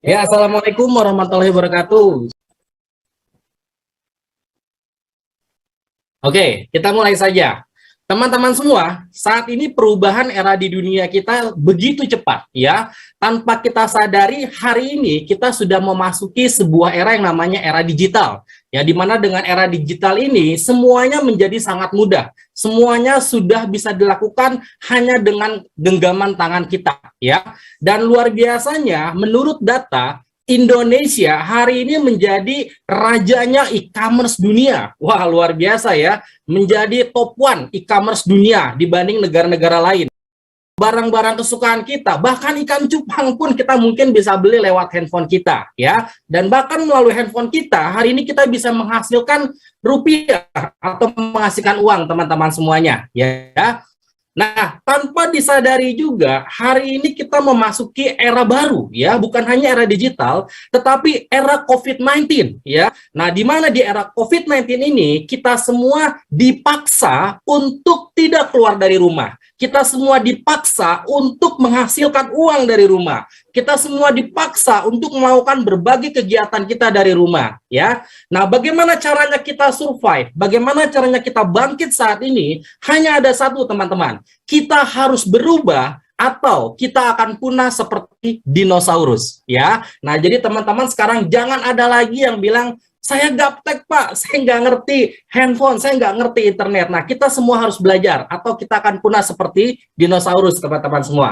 Ya, Assalamualaikum warahmatullahi wabarakatuh. Oke, kita mulai saja. Teman-teman semua, saat ini perubahan era di dunia kita begitu cepat, ya. Tanpa kita sadari, hari ini kita sudah memasuki sebuah era yang namanya era digital. Ya, di mana dengan era digital ini, semuanya menjadi sangat mudah. Semuanya sudah bisa dilakukan hanya dengan genggaman tangan kita, ya. Dan luar biasanya, menurut data, Indonesia hari ini menjadi rajanya e-commerce dunia. Wah, luar biasa ya. Menjadi top one e-commerce dunia dibanding negara-negara lain. Barang-barang kesukaan kita, bahkan ikan cupang pun kita mungkin bisa beli lewat handphone kita, ya. Dan bahkan melalui handphone kita, hari ini kita bisa menghasilkan rupiah atau menghasilkan uang, teman-teman semuanya, ya. Nah, tanpa disadari juga, hari ini kita memasuki era baru, ya, bukan hanya era digital, tetapi era COVID-19, ya. Nah, di mana di era COVID-19 ini, kita semua dipaksa untuk tidak keluar dari rumah. Kita semua dipaksa untuk menghasilkan uang dari rumah. Kita semua dipaksa untuk melakukan berbagai kegiatan kita dari rumah, ya. Nah, bagaimana caranya kita survive? Bagaimana caranya kita bangkit saat ini? Hanya ada satu, teman-teman. Kita harus berubah atau kita akan punah seperti dinosaurus, ya. Nah, jadi teman-teman sekarang jangan ada lagi yang bilang, saya gaptek Pak, saya nggak ngerti handphone, saya nggak ngerti internet. Nah, kita semua harus belajar atau kita akan punah seperti dinosaurus, teman-teman semua.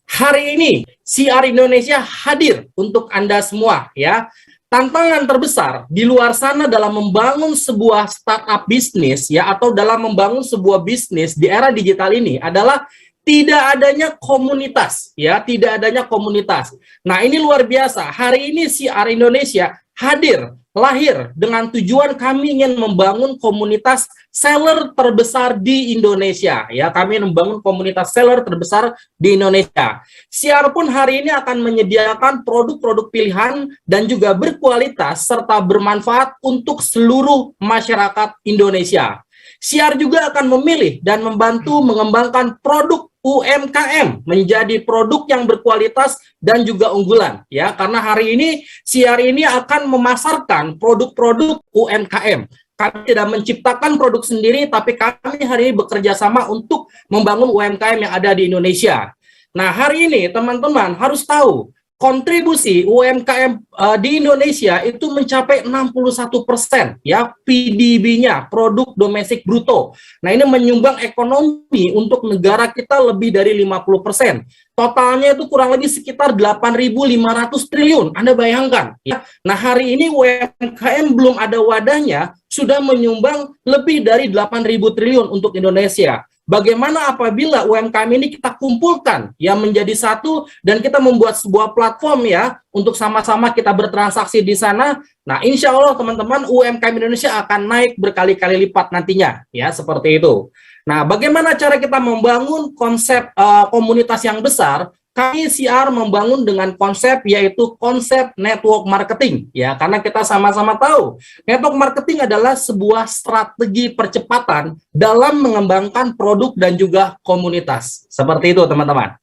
Hari ini, CR Indonesia hadir untuk Anda semua, ya. Tantangan terbesar di luar sana dalam membangun sebuah startup bisnis, ya, atau dalam membangun sebuah bisnis di era digital ini adalah tidak adanya komunitas, ya, tidak adanya komunitas. Nah, ini luar biasa. Hari ini CR Indonesia hadir, lahir dengan tujuan kami ingin membangun komunitas seller terbesar di Indonesia, ya. Kami membangun komunitas seller terbesar di Indonesia. CR pun hari ini akan menyediakan produk-produk pilihan dan juga berkualitas serta bermanfaat untuk seluruh masyarakat Indonesia. CR juga akan memilih dan membantu mengembangkan produk UMKM menjadi produk yang berkualitas dan juga unggulan, ya, karena hari ini CR ini akan memasarkan produk-produk UMKM. Kami tidak menciptakan produk sendiri, tapi kami hari ini bekerja sama untuk membangun UMKM yang ada di Indonesia. Nah, hari ini teman-teman harus tahu kontribusi UMKM di Indonesia itu mencapai 61%, ya, PDB-nya, produk domestik bruto. Nah, ini menyumbang ekonomi untuk negara kita lebih dari 50%. Totalnya itu kurang lebih sekitar 8.500 triliun. Anda bayangkan, ya. Nah, hari ini UMKM belum ada wadahnya, sudah menyumbang lebih dari 8.000 triliun untuk Indonesia. Bagaimana apabila UMKM ini kita kumpulkan, ya, menjadi satu dan kita membuat sebuah platform, ya, untuk sama-sama kita bertransaksi di sana. Nah, insya Allah teman-teman, UMKM Indonesia akan naik berkali-kali lipat nantinya, ya, seperti itu. Nah, bagaimana cara kita membangun konsep komunitas yang besar? Kami CR membangun dengan konsep, yaitu konsep network marketing, ya, karena kita sama-sama tahu network marketing adalah sebuah strategi percepatan dalam mengembangkan produk dan juga komunitas. Seperti itu, teman-teman.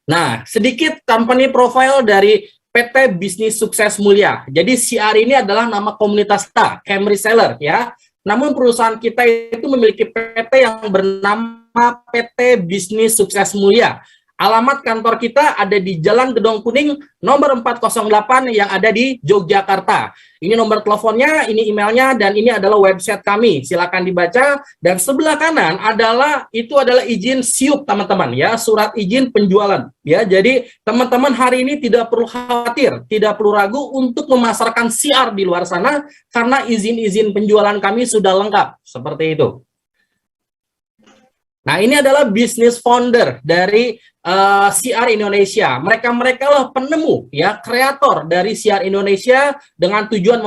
Nah, sedikit company profile dari PT Bisnis Sukses Mulia. Jadi CR ini adalah nama komunitas kita, Camry Seller, ya. Namun perusahaan kita itu memiliki PT yang bernama PT Bisnis Sukses Mulia. Alamat kantor kita ada di Jalan Gedong Kuning nomor 408 yang ada di Yogyakarta. Ini nomor teleponnya, ini emailnya, dan ini adalah website kami. Silakan dibaca. Dan sebelah kanan adalah izin SIUP, teman-teman, ya, surat izin penjualan. Ya, jadi teman-teman hari ini tidak perlu khawatir, tidak perlu ragu untuk memasarkan CR di luar sana karena izin-izin penjualan kami sudah lengkap. Seperti itu. Nah, ini adalah business founder dari CR Indonesia. Mereka lah penemu, ya, kreator dari CR Indonesia dengan tujuan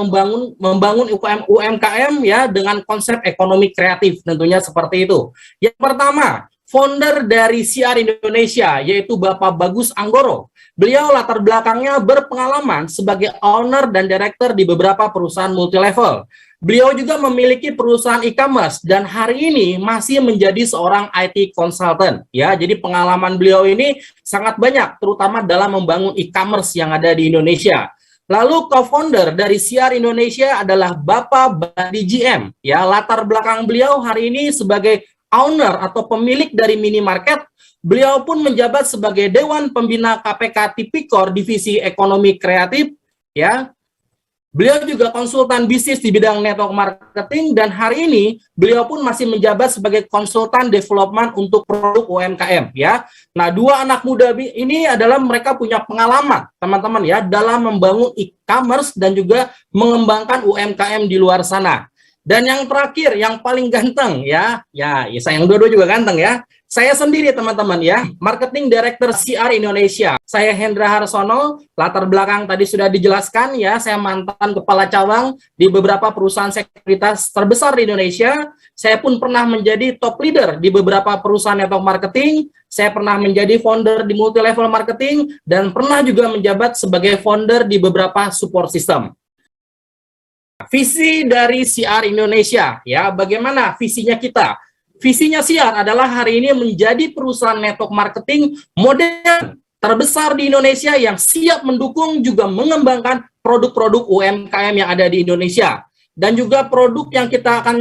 membangun UMKM, ya, dengan konsep ekonomi kreatif, tentunya seperti itu. Yang pertama, founder dari CR Indonesia yaitu Bapak Bagus Anggoro. Beliau latar belakangnya berpengalaman sebagai owner dan director di beberapa perusahaan multilevel. Beliau juga memiliki perusahaan e-commerce dan hari ini masih menjadi seorang IT consultant. Ya, jadi pengalaman beliau ini sangat banyak, terutama dalam membangun e-commerce yang ada di Indonesia. Lalu co-founder dari Siar Indonesia adalah Bapak Badi GM. Ya, latar belakang beliau hari ini sebagai owner atau pemilik dari minimarket. Beliau pun menjabat sebagai Dewan Pembina KPK Tipikor Divisi Ekonomi Kreatif. Ya, beliau juga konsultan bisnis di bidang network marketing dan hari ini beliau pun masih menjabat sebagai konsultan development untuk produk UMKM ya. Nah, dua anak muda ini adalah mereka punya pengalaman teman-teman ya dalam membangun e-commerce dan juga mengembangkan UMKM di luar sana. Dan yang terakhir, yang paling ganteng ya saya yang dua-dua juga ganteng ya. Saya sendiri teman-teman ya, Marketing Director Siar Indonesia. Saya Hendra Harsono, latar belakang tadi sudah dijelaskan ya, saya mantan kepala cabang di beberapa perusahaan sekuritas terbesar di Indonesia. Saya pun pernah menjadi top leader di beberapa perusahaan network marketing. Saya pernah menjadi founder di multi level marketing dan pernah juga menjabat sebagai founder di beberapa support system. Visi dari Siar Indonesia ya, bagaimana visinya kita? Visinya Siar adalah hari ini menjadi perusahaan network marketing modern terbesar di Indonesia yang siap mendukung juga mengembangkan produk-produk UMKM yang ada di Indonesia. Dan juga produk yang kita akan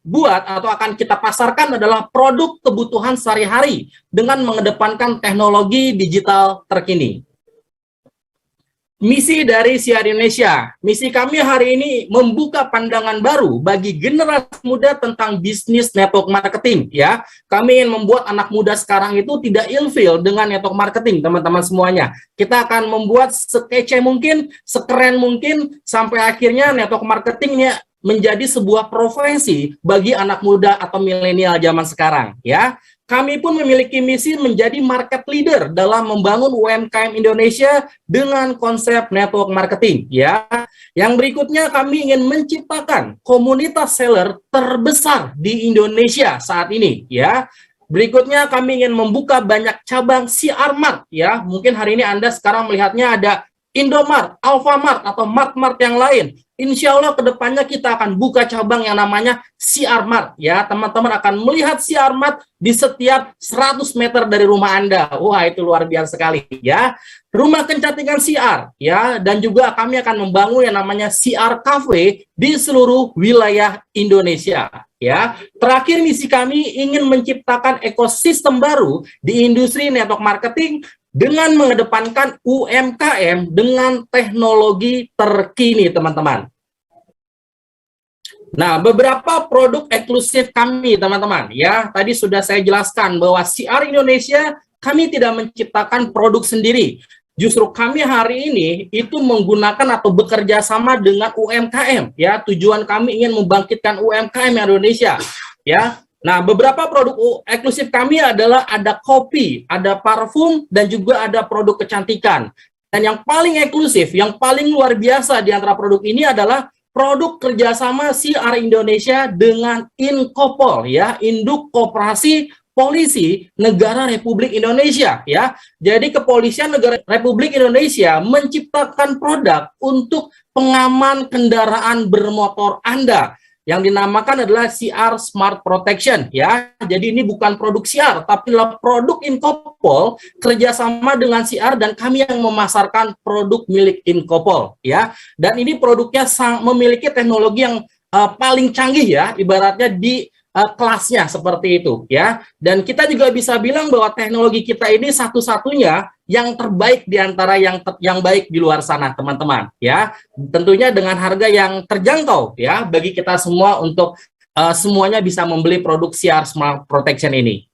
buat atau akan kita pasarkan adalah produk kebutuhan sehari-hari dengan mengedepankan teknologi digital terkini. Misi dari Siar Indonesia, misi kami hari ini membuka pandangan baru bagi generasi muda tentang bisnis network marketing ya. Kami ingin membuat anak muda sekarang itu tidak ilfil dengan network marketing teman-teman semuanya. Kita akan membuat sekece mungkin, sekeren mungkin sampai akhirnya network marketingnya menjadi sebuah profesi bagi anak muda atau milenial zaman sekarang ya. Kami pun memiliki misi menjadi market leader dalam membangun UMKM Indonesia dengan konsep network marketing ya. Yang berikutnya kami ingin menciptakan komunitas seller terbesar di Indonesia saat ini ya. Berikutnya kami ingin membuka banyak cabang Siar Mart ya. Mungkin hari ini Anda sekarang melihatnya ada Indomart, Alfamart, atau Mart-Mart yang lain. Insya Allah kedepannya kita akan buka cabang yang namanya Siar Mart. Ya, teman-teman akan melihat Siar Mart di setiap 100 meter dari rumah Anda. Wah, itu luar biasa sekali ya. Rumah kecantikan Siar ya, dan juga kami akan membangun yang namanya Siar Cafe di seluruh wilayah Indonesia. Ya, terakhir misi kami ingin menciptakan ekosistem baru di industri network marketing dengan mengedepankan UMKM dengan teknologi terkini, teman-teman. Nah, beberapa produk eksklusif kami, teman-teman. Ya, tadi sudah saya jelaskan bahwa Siar Indonesia kami tidak menciptakan produk sendiri. Justru kami hari ini itu menggunakan atau bekerja sama dengan UMKM. Ya, tujuan kami ingin membangkitkan UMKM Indonesia. Ya. Nah, beberapa produk eksklusif kami adalah ada kopi, ada parfum, dan juga ada produk kecantikan. Dan yang paling eksklusif, yang paling luar biasa di antara produk ini adalah produk kerjasama Siar Indonesia dengan Inkopol, ya, Induk Koperasi Polisi Negara Republik Indonesia, ya. Jadi Kepolisian Negara Republik Indonesia menciptakan produk untuk pengaman kendaraan bermotor Anda, yang dinamakan adalah Siar Smart Protection ya. Jadi ini bukan produk Siar, tapi adalah produk Inkopol kerjasama dengan Siar dan kami yang memasarkan produk milik Inkopol ya. Dan ini produknya memiliki teknologi yang paling canggih ya, ibaratnya di kelasnya seperti itu ya. Dan kita juga bisa bilang bahwa teknologi kita ini satu-satunya yang terbaik di antara yang baik di luar sana, teman-teman ya. Tentunya dengan harga yang terjangkau ya bagi kita semua untuk semuanya bisa membeli produk Siar Smart Protection ini.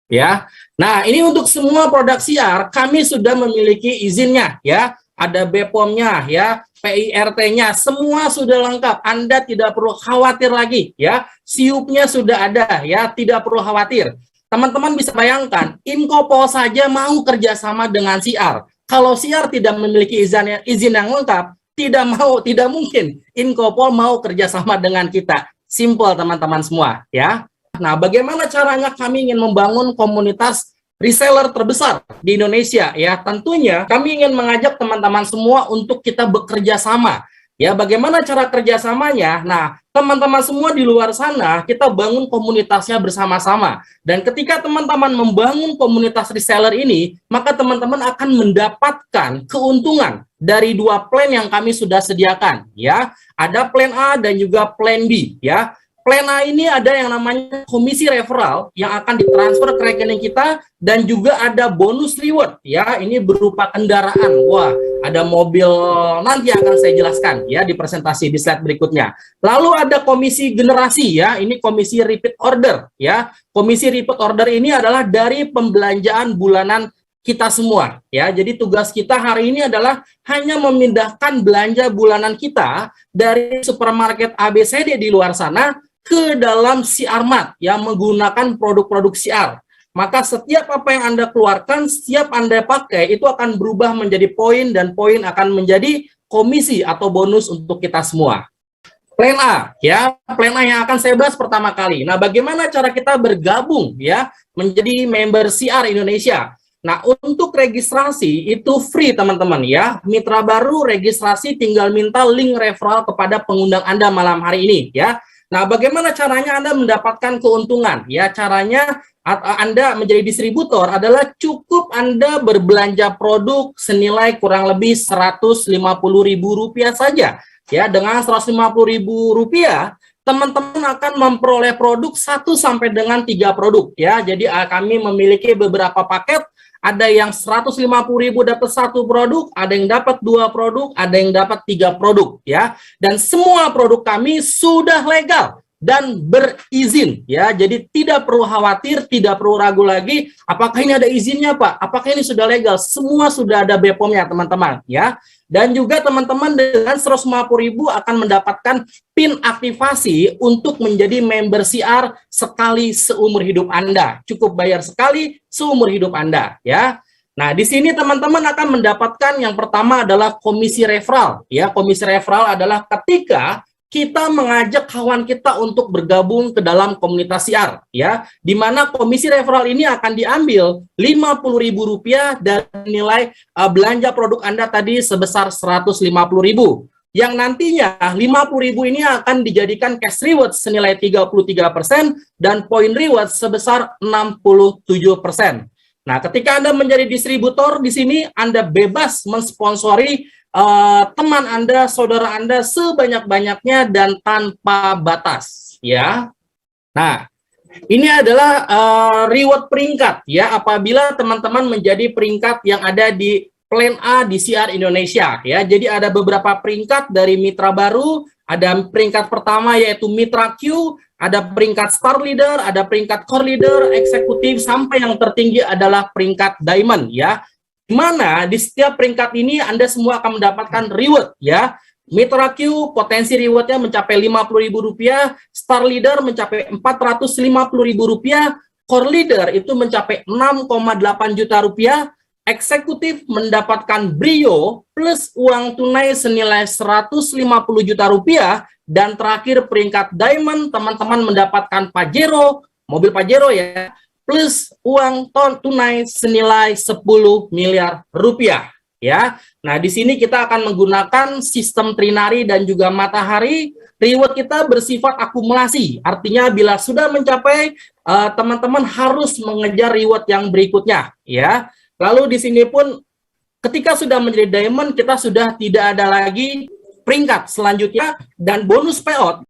Ya. Nah, ini untuk semua produk Siar kami sudah memiliki izinnya ya. Ada BPOM-nya ya, PIRT-nya, semua sudah lengkap. Anda tidak perlu khawatir lagi ya. SIUP-nya sudah ada ya, tidak perlu khawatir. Teman-teman bisa bayangkan, Inkopol saja mau kerjasama dengan Siar. Kalau Siar tidak memiliki izin yang lengkap, tidak mungkin Inkopol mau kerjasama dengan kita. Simple teman-teman semua ya. Nah, bagaimana caranya kami ingin membangun komunitas reseller terbesar di Indonesia ya. Tentunya kami ingin mengajak teman-teman semua untuk kita bekerja sama. Ya, bagaimana cara kerjasamanya? Nah, teman-teman semua di luar sana, kita bangun komunitasnya bersama-sama. Dan ketika teman-teman membangun komunitas reseller ini, maka teman-teman akan mendapatkan keuntungan dari dua plan yang kami sudah sediakan. Ya, ada plan A dan juga plan B. Ya, plan A ini ada yang namanya komisi referral yang akan ditransfer ke rekening kita dan juga ada bonus reward ya, ini berupa kendaraan. Wah, ada mobil, nanti akan saya jelaskan ya di presentasi di slide berikutnya. Lalu ada komisi generasi ya, ini komisi repeat order ya. Komisi repeat order ini adalah dari pembelanjaan bulanan kita semua ya. Jadi tugas kita hari ini adalah hanya memindahkan belanja bulanan kita dari supermarket ABCD di luar sana ke dalam CR Mart yang menggunakan produk-produk CR. Maka setiap apa yang Anda keluarkan, setiap Anda pakai itu akan berubah menjadi poin dan poin akan menjadi komisi atau bonus untuk kita semua. Plan A ya, plan A yang akan saya bahas pertama kali. Nah, bagaimana cara kita bergabung ya menjadi member CR Indonesia? Nah, untuk registrasi itu free teman-teman ya. Mitra baru registrasi tinggal minta link referral kepada pengundang Anda malam hari ini ya. Nah, bagaimana caranya Anda mendapatkan keuntungan? Ya, caranya Anda menjadi distributor adalah cukup Anda berbelanja produk senilai kurang lebih Rp150.000 saja. Ya, dengan Rp150.000, teman-teman akan memperoleh produk 1 sampai dengan 3 produk ya. Jadi kami memiliki beberapa paket. Ada yang 150.000 dapat 1 produk, ada yang dapat 2 produk, ada yang dapat 3 produk ya. Dan semua produk kami sudah legal dan berizin ya. Jadi tidak perlu khawatir, tidak perlu ragu lagi apakah ini ada izinnya Pak, apakah ini sudah legal. Semua sudah ada BPOM-nya teman-teman ya. Dan juga teman-teman dengan 150.000 akan mendapatkan PIN aktivasi untuk menjadi member CR sekali seumur hidup Anda. Cukup bayar sekali seumur hidup Anda ya. Nah, di sini teman-teman akan mendapatkan yang pertama adalah komisi referral ya. Komisi referral adalah ketika kita mengajak kawan kita untuk bergabung ke dalam komunitas CR ya, di mana komisi referral ini akan diambil Rp50.000 dari nilai belanja produk Anda tadi sebesar Rp150.000, yang nantinya Rp50.000 ini akan dijadikan cash reward senilai 33% dan point reward sebesar 67%. Nah, ketika Anda menjadi distributor di sini, Anda bebas mensponsori teman Anda, saudara Anda sebanyak-banyaknya dan tanpa batas ya. Nah, ini adalah reward peringkat ya apabila teman-teman menjadi peringkat yang ada di plan A di CR Indonesia ya. Jadi ada beberapa peringkat dari mitra baru, ada peringkat pertama yaitu Mitra Q, ada peringkat Star Leader, ada peringkat Core Leader, Eksekutif, sampai yang tertinggi adalah peringkat Diamond ya. Di mana di setiap peringkat ini Anda semua akan mendapatkan reward ya. Mitra Q potensi rewardnya mencapai Rp50.000, Star Leader mencapai Rp450.000, Core Leader itu mencapai Rp6,8 juta, Eksekutif mendapatkan Brio plus uang tunai senilai Rp150 juta, dan terakhir peringkat Diamond teman-teman mendapatkan Pajero, mobil Pajero ya, plus uang tunai senilai Rp10 miliar ya. Nah, di sini kita akan menggunakan sistem trinari dan juga matahari. Reward kita bersifat akumulasi. Artinya bila sudah mencapai, teman-teman harus mengejar reward yang berikutnya ya. Lalu di sini pun ketika sudah menjadi diamond, kita sudah tidak ada lagi peringkat selanjutnya, dan bonus payout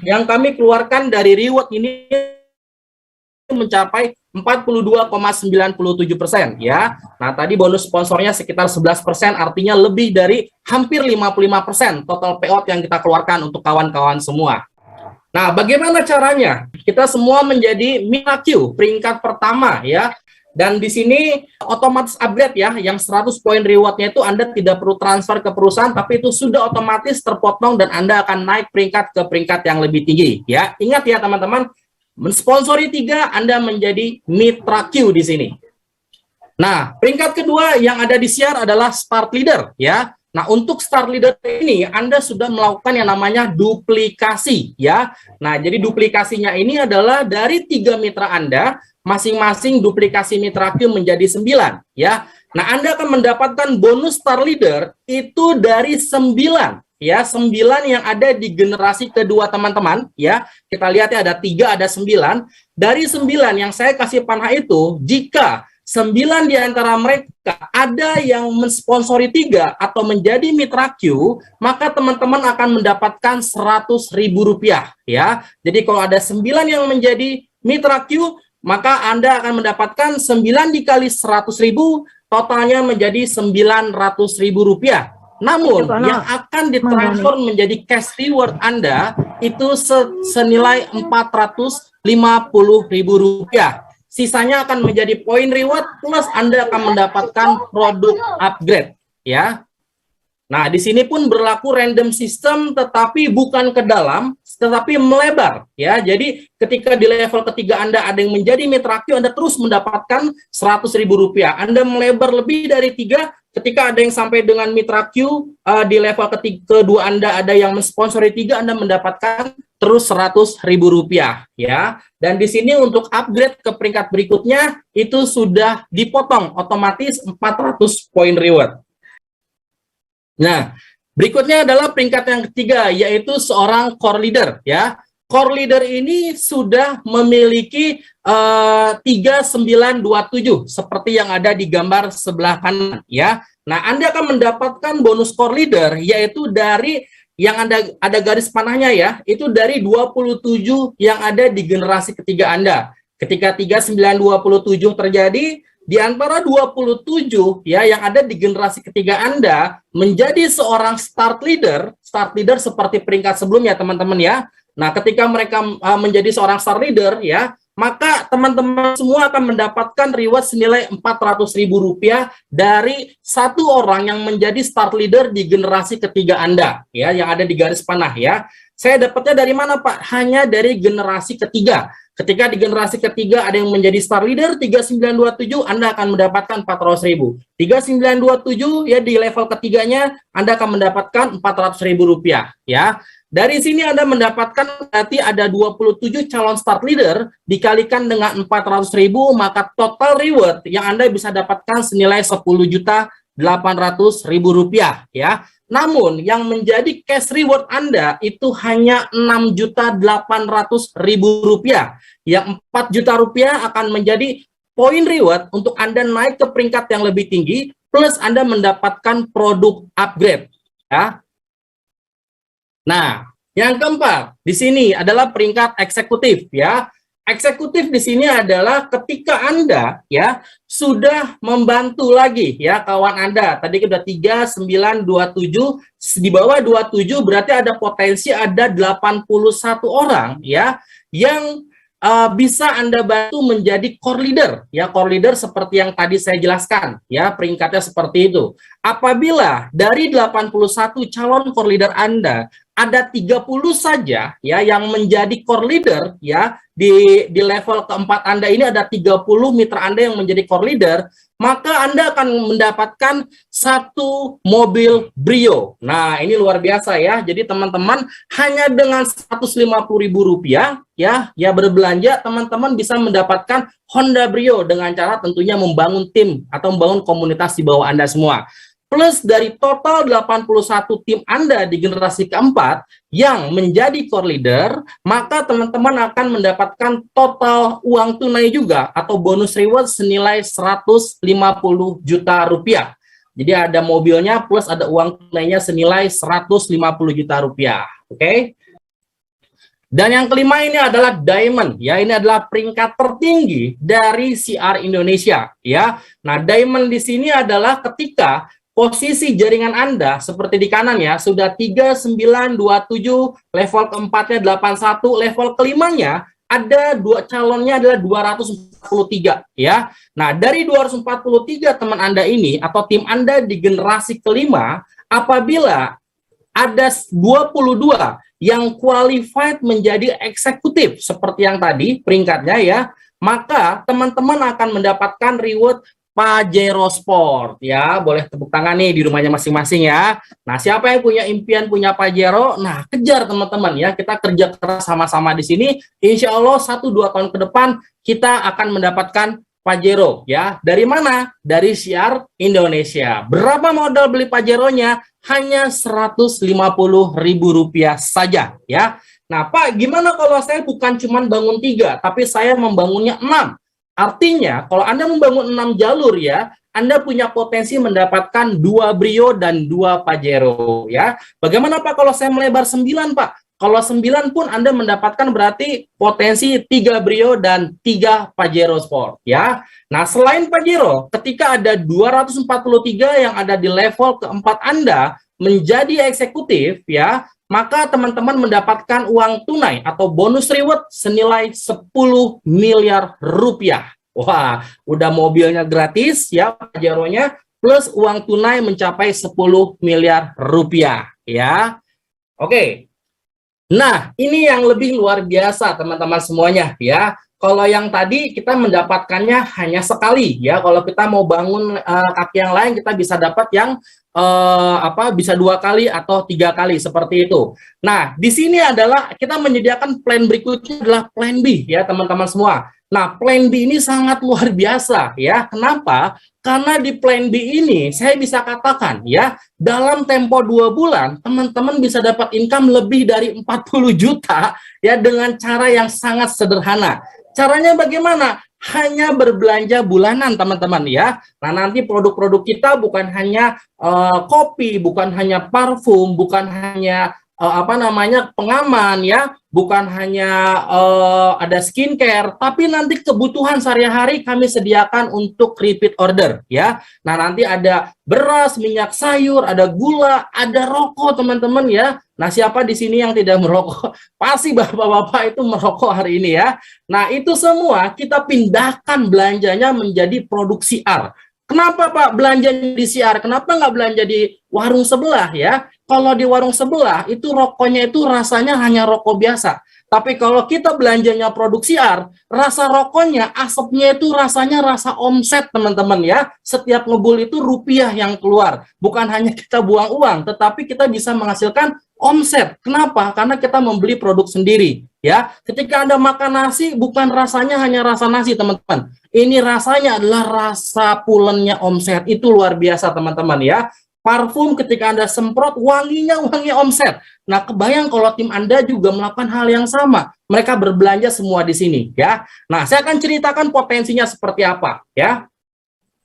yang kami keluarkan dari reward ini mencapai 42,97% ya. Nah, tadi bonus sponsornya sekitar 11%, artinya lebih dari hampir 55% total payout yang kita keluarkan untuk kawan-kawan semua. Nah, bagaimana caranya? Kita semua menjadi Mitra Q peringkat pertama ya. Dan di sini otomatis upgrade ya, yang 100 poin rewardnya itu Anda tidak perlu transfer ke perusahaan, tapi itu sudah otomatis terpotong dan Anda akan naik peringkat ke peringkat yang lebih tinggi ya. Ingat ya teman-teman, mensponsori 3, Anda menjadi Mitra Q di sini. Nah, peringkat kedua yang ada di CR adalah Start Leader ya. Nah, untuk start leader ini Anda sudah melakukan yang namanya duplikasi ya. Nah, jadi duplikasinya ini adalah dari 3 mitra Anda, masing-masing duplikasi mitra Q menjadi 9 ya. Nah, Anda akan mendapatkan bonus start leader itu dari 9 ya, 9 yang ada di generasi kedua teman-teman ya. Kita lihat ya, ada 3, ada 9. Dari 9 yang saya kasih panah itu, jika 9 di antara mereka ada yang mensponsori 3 atau menjadi mitra Q, maka teman-teman akan mendapatkan Rp100.000 ya. Jadi kalau ada 9 yang menjadi mitra Q, maka Anda akan mendapatkan 9 dikali 100.000, totalnya menjadi Rp900.000. Namun yang akan ditransfer menjadi cash reward Anda itu senilai Rp450.000. Sisanya akan menjadi poin reward plus Anda akan mendapatkan produk upgrade ya. Nah, di sini pun berlaku random system tetapi bukan ke dalam tetapi melebar ya. Jadi ketika di level ketiga Anda ada yang menjadi mitra Q, Anda terus mendapatkan Rp100.000. Anda melebar lebih dari 3, ketika ada yang sampai dengan mitra Q di level kedua Anda ada yang mensponsori 3, Anda mendapatkan terus Rp100.000 ya. Dan di sini untuk upgrade ke peringkat berikutnya itu sudah dipotong otomatis 400 poin reward. Nah, berikutnya adalah peringkat yang ketiga, yaitu seorang core leader ya. Core leader ini sudah memiliki 3927 seperti yang ada di gambar sebelah kanan ya. Nah, Anda akan mendapatkan bonus core leader yaitu dari yang ada garis panahnya ya, itu dari 27 yang ada di generasi ketiga Anda. Ketika 3927 terjadi, di antara 27 ya yang ada di generasi ketiga Anda menjadi seorang start leader seperti peringkat sebelumnya teman-teman ya. Nah, ketika mereka menjadi seorang start leader ya, maka teman-teman semua akan mendapatkan reward senilai Rp400.000 dari satu orang yang menjadi start leader di generasi ketiga Anda ya, yang ada di garis panah ya. Saya dapatnya dari mana, Pak? Hanya dari generasi ketiga. Ketika di generasi ketiga ada yang menjadi star leader 3927, Anda akan mendapatkan Rp400.000. 3927 ya di level ketiganya Anda akan mendapatkan Rp400.000 ya. Dari sini Anda mendapatkan berarti ada 27 calon start leader dikalikan dengan 400.000, maka total reward yang Anda bisa dapatkan senilai Rp10.800.000 ya. Namun yang menjadi cash reward Anda itu hanya Rp6.800.000. Yang Rp4.000.000 akan menjadi poin reward untuk Anda naik ke peringkat yang lebih tinggi plus Anda mendapatkan produk upgrade ya. Nah, yang keempat di sini adalah peringkat eksekutif ya. Eksekutif di sini adalah ketika Anda ya sudah membantu lagi ya kawan Anda. Tadi sudah 3927, di bawah 27 berarti ada potensi ada 81 orang ya yang bisa Anda bantu menjadi core leader ya. Core leader seperti yang tadi saya jelaskan ya, peringkatnya seperti itu. Apabila dari 81 calon core leader Anda ada 30 saja ya yang menjadi core leader ya, di level keempat Anda ini ada 30 mitra Anda yang menjadi core leader, maka Anda akan mendapatkan satu mobil Brio. Nah, ini luar biasa ya. Jadi teman-teman hanya dengan Rp150.000 ya berbelanja, teman-teman bisa mendapatkan Honda Brio dengan cara tentunya membangun tim atau membangun komunitas di bawah Anda semua. Plus dari total 81 tim Anda di generasi keempat yang menjadi core leader, maka teman-teman akan mendapatkan total uang tunai juga atau bonus reward senilai Rp150 juta. Jadi ada mobilnya plus ada uang tunainya senilai Rp150 juta. Oke? Dan yang kelima ini adalah Diamond ya, ini adalah peringkat tertinggi dari CR Indonesia ya. Nah, Diamond di sini adalah ketika posisi jaringan Anda seperti di kanan ya, sudah 3927, level keempatnya 81, level kelimanya ada dua calonnya adalah 243 ya. Nah, dari 243 teman Anda ini atau tim Anda di generasi kelima, apabila ada 22 yang qualified menjadi eksekutif seperti yang tadi peringkatnya ya, maka teman-teman akan mendapatkan reward Pajero Sport ya. Boleh tepuk tangan nih di rumahnya masing-masing ya. Nah, siapa yang punya impian punya Pajero? Nah, kejar teman-teman ya. Kita kerja keras sama-sama di sini. Insya Allah 1-2 tahun ke depan kita akan mendapatkan Pajero ya. Dari mana? Dari Siar Indonesia. Berapa modal beli Pajeronya? Hanya Rp150.000 saja ya. Nah, Pak, gimana kalau saya bukan cuma bangun 3, tapi saya membangunnya 6? Artinya, kalau Anda membangun 6 jalur ya, Anda punya potensi mendapatkan 2 Brio dan 2 Pajero ya. Bagaimana Pak kalau saya melebar 9, Pak? Kalau 9 pun Anda mendapatkan berarti potensi 3 Brio dan 3 Pajero Sport ya. Nah, selain Pajero, ketika ada 243 yang ada di level keempat Anda menjadi eksekutif ya, maka teman-teman mendapatkan uang tunai atau bonus reward senilai 10 miliar rupiah. Wah, udah mobilnya gratis ya, Pajeronya, plus uang tunai mencapai 10 miliar rupiah ya. Oke. Nah, ini yang lebih luar biasa teman-teman semuanya ya. Kalau yang tadi kita mendapatkannya hanya sekali ya. Kalau kita mau bangun kaki yang lain, kita bisa dapat yang bisa 2 kali atau 3 kali seperti itu. Nah, di sini adalah kita menyediakan plan berikutnya adalah plan B ya teman-teman semua. Nah, plan B ini sangat luar biasa ya. Kenapa? Karena di plan B ini saya bisa katakan ya, dalam tempo 2 bulan teman-teman bisa dapat income lebih dari 40 juta ya dengan cara yang sangat sederhana. Caranya bagaimana? Hanya berbelanja bulanan teman-teman ya. Nah, nanti produk-produk kita bukan hanya kopi, bukan hanya parfum, bukan hanya pengaman ya, bukan hanya ada skincare, tapi nanti kebutuhan sehari-hari kami sediakan untuk repeat order ya. Nah, nanti ada beras, minyak sayur, ada gula, ada rokok teman-teman ya. Nah, siapa di sini yang tidak merokok? Pasti bapak-bapak itu merokok hari ini ya. Nah, itu semua kita pindahkan belanjanya menjadi produk CR. Kenapa Pak belanja di CR? Kenapa nggak belanja di warung sebelah ya? Kalau di warung sebelah itu rokoknya itu rasanya hanya rokok biasa. Tapi kalau kita belanjanya produk CR, rasa rokoknya, asapnya itu rasanya rasa omset teman-teman ya. Setiap ngebul itu rupiah yang keluar. Bukan hanya kita buang uang, tetapi kita bisa menghasilkan omset. Kenapa? Karena kita membeli produk sendiri ya. Ketika Anda makan nasi, bukan rasanya hanya rasa nasi teman-teman. Ini rasanya adalah rasa pulennya omset. Itu luar biasa teman-teman ya. Parfum ketika Anda semprot, wanginya wangi omset. Nah, kebayang kalau tim Anda juga melakukan hal yang sama. Mereka berbelanja semua di sini ya. Nah, saya akan ceritakan potensinya seperti apa ya.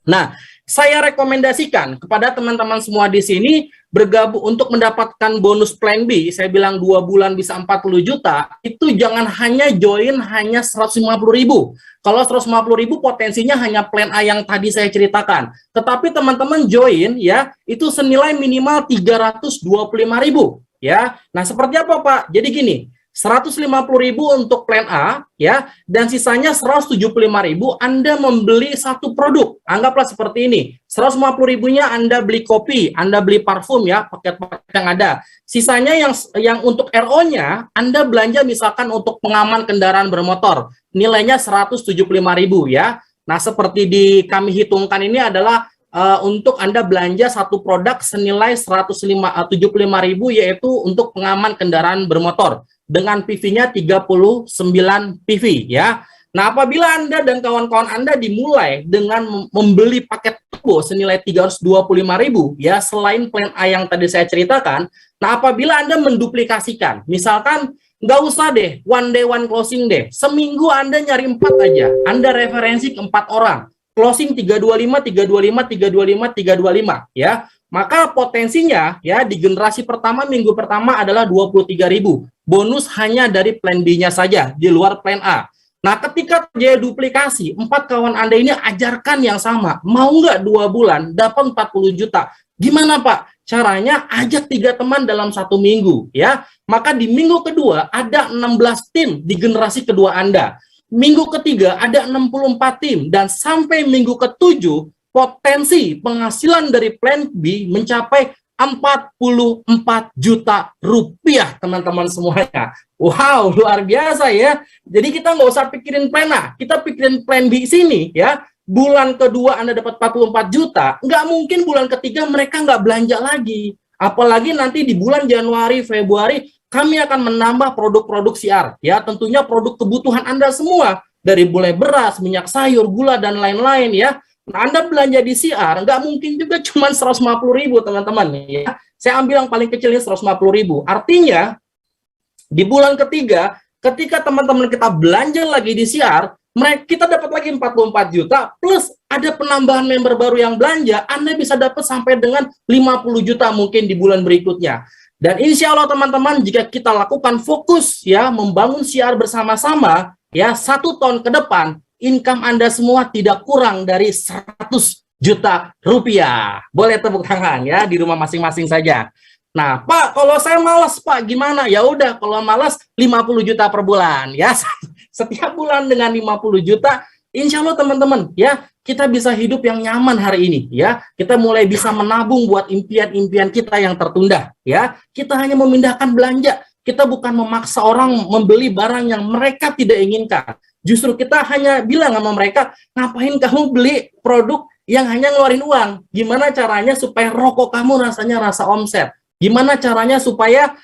Nah, saya rekomendasikan kepada teman-teman semua di sini bergabung untuk mendapatkan bonus plan B. Saya bilang 2 bulan bisa 40 juta. Itu jangan hanya join hanya 150.000. Kalau 150.000 potensinya hanya plan A yang tadi saya ceritakan. Tetapi teman-teman join ya, itu senilai minimal 325.000 ya. Nah, seperti apa Pak? Jadi gini, 150.000 untuk plan A ya, dan sisanya 175.000 Anda membeli satu produk. Anggaplah seperti ini. 150.000-nya Anda beli kopi, Anda beli parfum ya, paket-paket yang ada. Sisanya yang untuk RO-nya Anda belanja misalkan untuk pengaman kendaraan bermotor. Nilainya 175.000 ya. Nah, seperti kami hitungkan ini adalah untuk Anda belanja satu produk senilai 175.000 yaitu untuk pengaman kendaraan bermotor dengan PV-nya 39 PV ya. Nah, apabila Anda dan kawan-kawan Anda dimulai dengan membeli paket turbo senilai 325.000 ya, selain plan A yang tadi saya ceritakan. Nah, apabila Anda menduplikasikan, misalkan nggak usah deh one day one closing deh, seminggu Anda nyari 4 aja, Anda referensi ke 4 orang, closing 325, 325, 325, 325 ya. Maka potensinya ya di generasi pertama, minggu pertama adalah 23.000. Bonus hanya dari plan B-nya saja, di luar plan A. Nah, ketika terjadi duplikasi, 4 kawan Anda ini ajarkan yang sama. Mau nggak 2 bulan dapat 40 juta? Gimana Pak? Caranya ajak 3 teman dalam 1 minggu ya. Maka di minggu kedua ada 16 tim di generasi kedua Anda. Minggu ketiga ada 64 tim, dan sampai minggu ketujuh potensi penghasilan dari plan B mencapai 44 juta rupiah teman-teman semuanya. Wow, luar biasa ya. Jadi kita nggak usah pikirin plan A, kita pikirin plan B sini ya. bulan kedua Anda dapat 44 juta, nggak mungkin bulan ketiga mereka nggak belanja lagi. Apalagi nanti di bulan Januari, Februari, kami akan menambah produk-produk CR. Ya, tentunya produk kebutuhan Anda semua. Dari mulai beras, minyak sayur, gula, dan lain-lain ya. Nah, Anda belanja di CR, nggak mungkin juga cuma 150.000 teman-teman. Ya. Saya ambil yang paling kecilnya 150.000. Artinya, di bulan ketiga, ketika teman-teman kita belanja lagi di CR, kita dapat lagi 44 juta, plus ada penambahan member baru yang belanja, Anda bisa dapat sampai dengan 50 juta mungkin di bulan berikutnya. Dan insya Allah teman-teman, jika kita lakukan fokus ya, membangun CR bersama-sama, ya 1 tahun ke depan, income Anda semua tidak kurang dari 100 juta rupiah. Boleh tepuk tangan ya, di rumah masing-masing saja. Nah, Pak, kalau saya malas, Pak, gimana? Ya udah, kalau malas 50 juta per bulan, ya. Setiap bulan dengan 50 juta, insya Allah teman-teman, ya, kita bisa hidup yang nyaman hari ini, ya. Kita mulai bisa menabung buat impian-impian kita yang tertunda, ya. Kita hanya memindahkan belanja. Kita bukan memaksa orang membeli barang yang mereka tidak inginkan. Justru kita hanya bilang sama mereka, ngapain kamu beli produk yang hanya ngeluarin uang? Gimana caranya supaya rokok kamu rasanya rasa omset? Gimana caranya supaya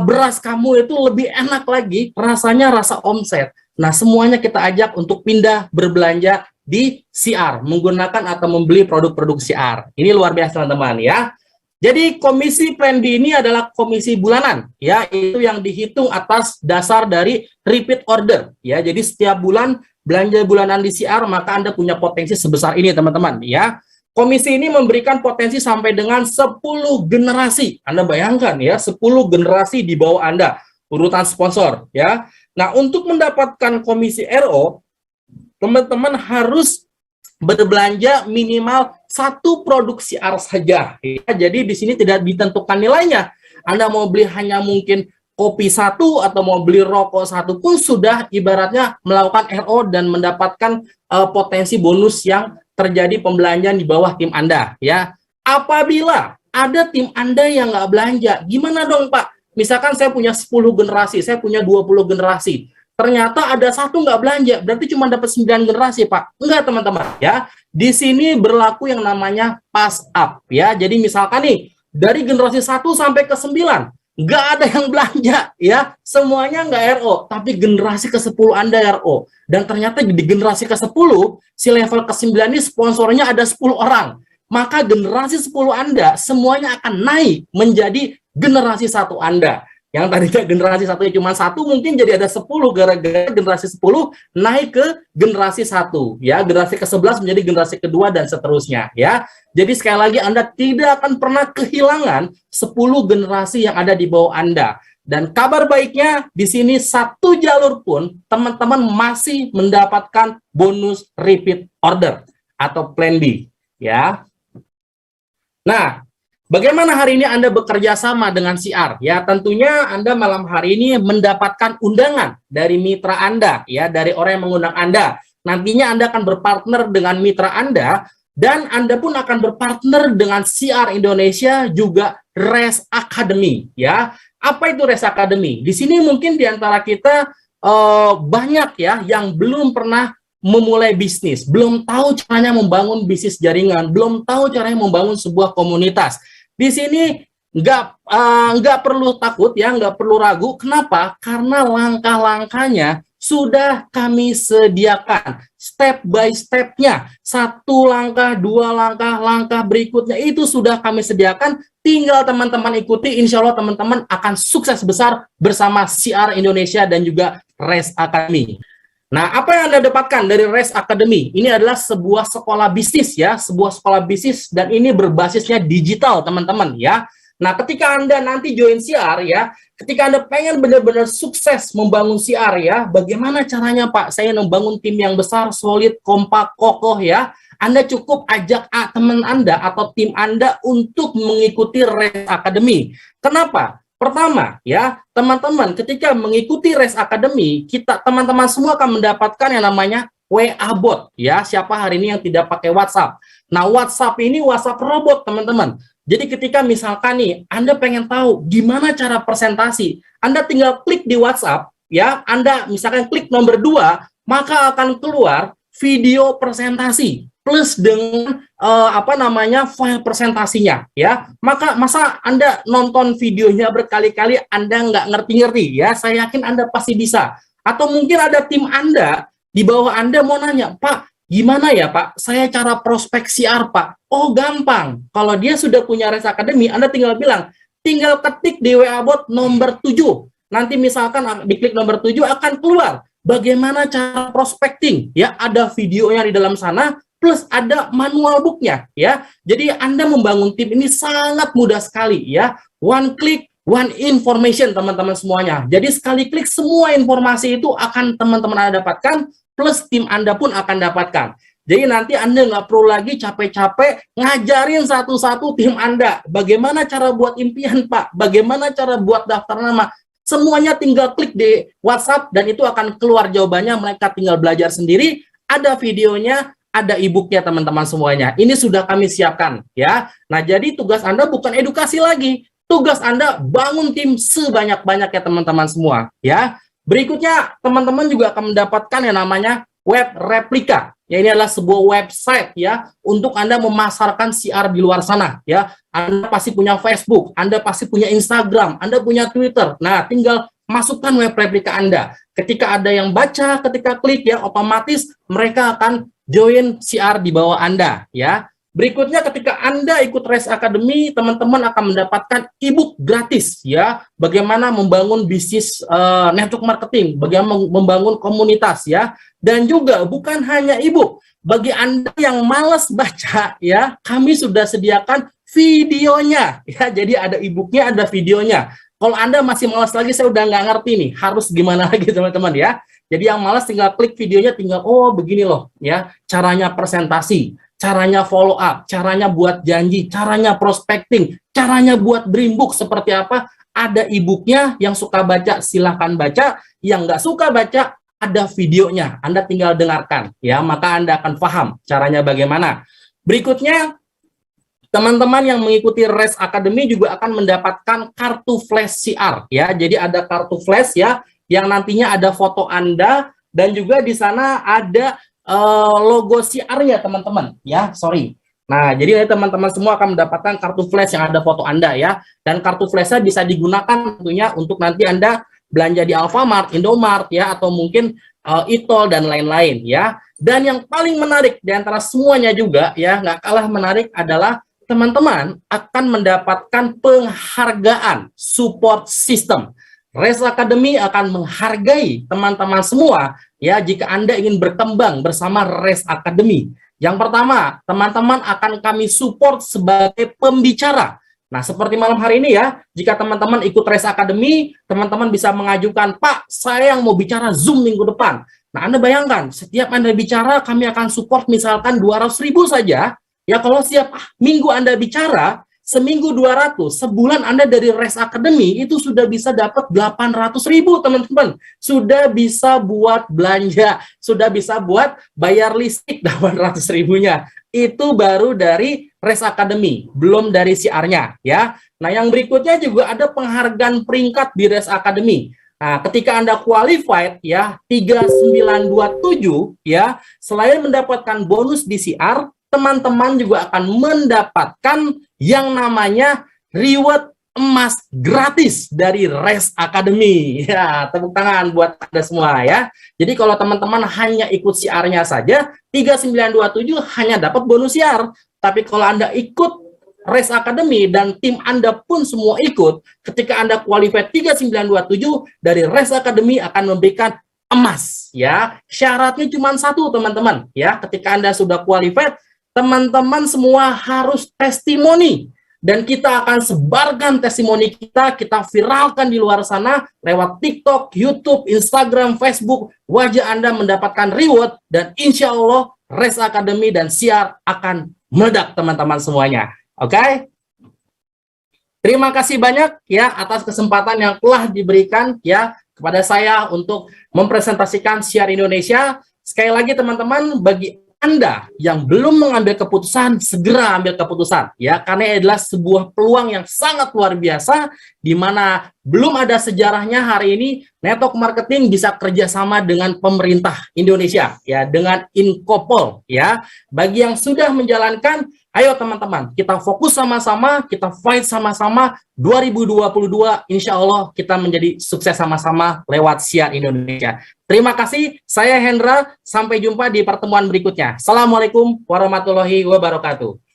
beras kamu itu lebih enak lagi, rasanya rasa omset. Nah, semuanya kita ajak untuk pindah berbelanja di CR, menggunakan atau membeli produk-produk CR. Ini luar biasa teman-teman ya. Jadi komisi Plan B ini adalah komisi bulanan, ya, itu yang dihitung atas dasar dari repeat order, ya. Jadi setiap bulan belanja bulanan di CR, maka Anda punya potensi sebesar ini teman-teman, ya. Komisi ini memberikan potensi sampai dengan 10 generasi. Anda bayangkan ya, 10 generasi di bawah Anda, urutan sponsor ya. Nah, untuk mendapatkan komisi RO, teman-teman harus berbelanja minimal 1 produk CR saja. Ya. Jadi di sini tidak ditentukan nilainya. Anda mau beli hanya mungkin kopi 1 atau mau beli rokok 1 pun sudah ibaratnya melakukan RO dan mendapatkan potensi bonus yang terjadi pembelanjaan di bawah tim Anda ya. Apabila ada tim Anda yang nggak belanja, gimana dong Pak? Misalkan saya punya 10 generasi, saya punya 20 generasi. Ternyata ada 1 nggak belanja, berarti cuma dapat 9 generasi Pak. Enggak teman-teman ya. Di sini berlaku yang namanya pass up ya. Jadi misalkan nih, dari generasi 1 sampai ke 9, nggak ada yang belanja ya, semuanya nggak RO, tapi generasi ke-10 Anda RO. Dan ternyata di generasi ke-10, si level ke-9 ini sponsornya ada 10 orang. Maka generasi 10 Anda semuanya akan naik menjadi generasi 1 Anda. Yang tadinya generasi 1-nya cuma 1, mungkin jadi ada 10 gara-gara generasi 10 naik ke generasi 1 ya, generasi ke-11 menjadi generasi kedua dan seterusnya ya. Jadi sekali lagi Anda tidak akan pernah kehilangan 10 generasi yang ada di bawah Anda. Dan kabar baiknya di sini 1 jalur pun teman-teman masih mendapatkan bonus repeat order atau plan B ya. Nah, bagaimana hari ini Anda bekerja sama dengan CR? Ya, tentunya Anda malam hari ini mendapatkan undangan dari mitra Anda, ya, dari orang yang mengundang Anda. Nantinya Anda akan berpartner dengan mitra Anda, dan Anda pun akan berpartner dengan CR Indonesia, juga Res Academy, ya. Apa itu Res Academy? Di sini mungkin di antara kita banyak ya yang belum pernah memulai bisnis, belum tahu caranya membangun bisnis jaringan, belum tahu caranya membangun sebuah komunitas. Di sini nggak perlu takut ya, nggak perlu ragu. Kenapa? Karena langkah-langkahnya sudah kami sediakan, step by stepnya, 1 langkah, 2 langkah, langkah berikutnya itu sudah kami sediakan. Tinggal teman-teman ikuti, insya Allah teman-teman akan sukses besar bersama CR Indonesia dan juga Res Academy. Nah, apa yang Anda dapatkan dari Res Academy? Ini adalah sebuah sekolah bisnis ya, sebuah sekolah bisnis, dan ini berbasisnya digital teman-teman ya. Nah, ketika Anda nanti join CR ya, ketika Anda pengen benar-benar sukses membangun CR ya, bagaimana caranya Pak? Saya membangun tim yang besar, solid, kompak, kokoh ya. Anda cukup ajak teman Anda atau tim Anda untuk mengikuti Res Academy. Kenapa? Pertama, ya, teman-teman, ketika mengikuti Res Academy, teman-teman semua akan mendapatkan yang namanya WA bot, ya. Siapa hari ini yang tidak pakai WhatsApp? Nah, WhatsApp ini WhatsApp robot, teman-teman. Jadi ketika misalkan nih, Anda pengen tahu gimana cara presentasi, Anda tinggal klik di WhatsApp, ya. Anda misalkan klik nomor 2, maka akan keluar video presentasi plus dengan file presentasinya ya. Maka masa Anda nonton videonya berkali-kali Anda nggak ngerti-ngerti ya? Saya yakin Anda pasti bisa. Atau mungkin ada tim Anda di bawah Anda mau nanya, Pak, gimana ya Pak? Saya cara prospek CR Pak. Oh gampang. Kalau dia sudah punya Res Academy, Anda tinggal bilang, tinggal ketik di WA bot nomor 7. Nanti misalkan diklik nomor 7 akan keluar bagaimana cara prospecting ya, ada videonya di dalam sana plus ada manual booknya ya. Jadi Anda membangun tim ini sangat mudah sekali ya. One click, one information teman-teman semuanya. Jadi sekali klik semua informasi itu akan teman-teman Anda dapatkan plus tim Anda pun akan dapatkan. Jadi nanti Anda nggak perlu lagi capek-capek ngajarin satu-satu tim Anda. Bagaimana cara buat impian Pak? Bagaimana cara buat daftar nama? Semuanya tinggal klik di WhatsApp dan itu akan keluar jawabannya. Mereka tinggal belajar sendiri. Ada videonya, ada e-booknya teman-teman semuanya. Ini sudah kami siapkan ya. Nah jadi tugas Anda bukan edukasi lagi. Tugas Anda bangun tim sebanyak-banyaknya teman-teman semua ya. Berikutnya teman-teman juga akan mendapatkan yang namanya web replika. Ya ini adalah sebuah website ya untuk Anda memasarkan CR di luar sana ya. Anda pasti punya Facebook, Anda pasti punya Instagram, Anda punya Twitter. Nah, tinggal masukkan web replika Anda. Ketika ada yang baca, ketika klik ya otomatis mereka akan join CR di bawah Anda ya. Berikutnya ketika Anda ikut Res Academy, teman-teman akan mendapatkan e-book gratis ya. Bagaimana membangun bisnis network marketing, bagaimana membangun komunitas ya. Dan juga bukan hanya e-book. Bagi Anda yang malas baca ya, kami sudah sediakan videonya ya. Jadi ada e-booknya, ada videonya. Kalau Anda masih malas lagi, saya udah nggak ngerti nih harus gimana lagi teman-teman ya. Jadi yang malas tinggal klik videonya, tinggal oh begini loh ya caranya presentasi, caranya follow up, caranya buat janji, caranya prospecting, caranya buat dream book seperti apa. Ada e-booknya, yang suka baca silahkan baca, yang nggak suka baca ada videonya, Anda tinggal dengarkan ya, maka Anda akan paham caranya bagaimana. Berikutnya teman-teman yang mengikuti Res Academy juga akan mendapatkan kartu flash CR ya. Jadi ada kartu flash ya yang nantinya ada foto Anda dan juga di sana ada logo CR-nya teman-teman ya, sorry. Nah, jadi teman-teman semua akan mendapatkan kartu flash yang ada foto Anda ya. Dan kartu flash-nya bisa digunakan tentunya untuk nanti Anda belanja di Alfamart, Indomart ya, atau mungkin e-tol dan lain-lain ya. Dan yang paling menarik di antara semuanya juga ya, nggak kalah menarik adalah teman-teman akan mendapatkan penghargaan support system. Res Academy akan menghargai teman-teman semua ya jika Anda ingin berkembang bersama Res Academy. Yang pertama, teman-teman akan kami support sebagai pembicara. Nah, seperti malam hari ini ya, jika teman-teman ikut Res Academy, teman-teman bisa mengajukan, Pak, saya yang mau bicara Zoom minggu depan. Nah, Anda bayangkan, setiap Anda bicara, kami akan support misalkan 200.000 saja. Ya, kalau setiap minggu Anda bicara, seminggu 200, sebulan Anda dari Res Academy itu sudah bisa dapat 800.000 teman-teman. Sudah bisa buat belanja, sudah bisa buat bayar listrik 800.000-nya. Itu baru dari Res Academy, belum dari CR-nya ya. Nah, yang berikutnya juga ada penghargaan peringkat di Res Academy. Nah, ketika Anda qualified ya 3927 ya, selain mendapatkan bonus di CR, teman-teman juga akan mendapatkan yang namanya reward emas gratis dari Res Academy. Ya, tepuk tangan buat Anda semua ya. Jadi kalau teman-teman hanya ikut CR-nya saja, 3927 hanya dapat bonus CR. Tapi kalau Anda ikut Res Academy dan tim Anda pun semua ikut, ketika Anda qualified 3927 dari Res Academy akan memberikan emas ya. Syaratnya cuma satu teman-teman ya. Ketika Anda sudah qualified, teman-teman semua harus testimoni dan kita akan sebarkan testimoni kita viralkan di luar sana lewat TikTok, YouTube, Instagram, Facebook. Wajah Anda mendapatkan reward dan insya Allah Res Academy dan CR akan meledak teman-teman semuanya. Oke? Terima kasih banyak ya atas kesempatan yang telah diberikan ya kepada saya untuk mempresentasikan CR Indonesia. Sekali lagi teman-teman, bagi Anda yang belum mengambil keputusan, segera ambil keputusan ya, karena ini adalah sebuah peluang yang sangat luar biasa di mana belum ada sejarahnya hari ini network marketing bisa kerjasama dengan pemerintah Indonesia ya, dengan Inkopol ya. Bagi yang sudah menjalankan, ayo teman-teman, kita fokus sama-sama, kita fight sama-sama. 2022 insya Allah kita menjadi sukses sama-sama lewat Siar Indonesia. Terima kasih, saya Hendra, sampai jumpa di pertemuan berikutnya. Assalamualaikum warahmatullahi wabarakatuh.